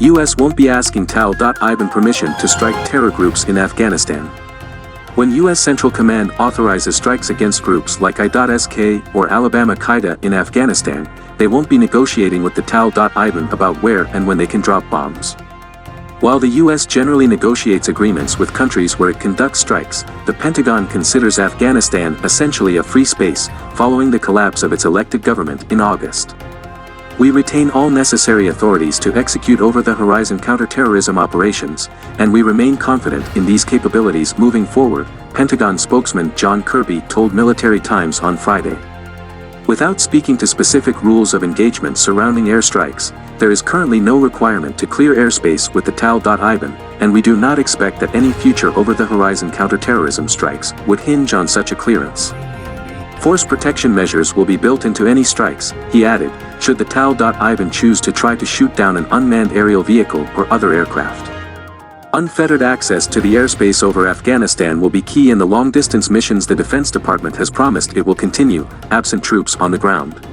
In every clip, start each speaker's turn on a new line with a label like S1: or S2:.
S1: US won't be asking Taliban permission to strike terror groups in Afghanistan. When US Central Command authorizes strikes against groups like I.SK or Alabama Qaeda in Afghanistan, they won't be negotiating with the Taliban about where and when they can drop bombs. While the US generally negotiates agreements with countries where it conducts strikes, the Pentagon considers Afghanistan essentially a free space, following the collapse of its elected government in August. We retain all necessary authorities to execute over-the-horizon counterterrorism operations, and we remain confident in these capabilities moving forward, Pentagon spokesman John Kirby told Military Times on Friday. Without speaking to specific rules of engagement surrounding airstrikes, there is currently no requirement to clear airspace with the Taliban, and we do not expect that any future over-the-horizon counterterrorism strikes would hinge on such a clearance. Force protection measures will be built into any strikes, he added, should the Taliban choose to try to shoot down an unmanned aerial vehicle or other aircraft. Unfettered access to the airspace over Afghanistan will be key in the long-distance missions the Defense Department has promised it will continue, absent troops on the ground.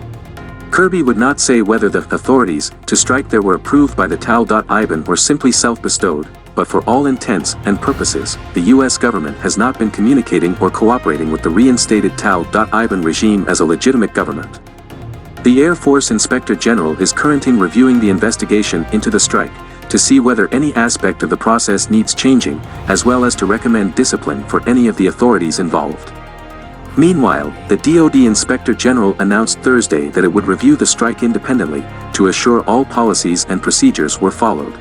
S1: Kirby would not say whether the authorities to strike there were approved by the Taliban or simply self-bestowed, but for all intents and purposes, the US government has not been communicating or cooperating with the reinstated Taliban regime as a legitimate government. The Air Force Inspector General is currently reviewing the investigation into the strike, to see whether any aspect of the process needs changing, as well as to recommend discipline for any of the authorities involved. Meanwhile, the DoD Inspector General announced Thursday that it would review the strike independently, to assure all policies and procedures were followed.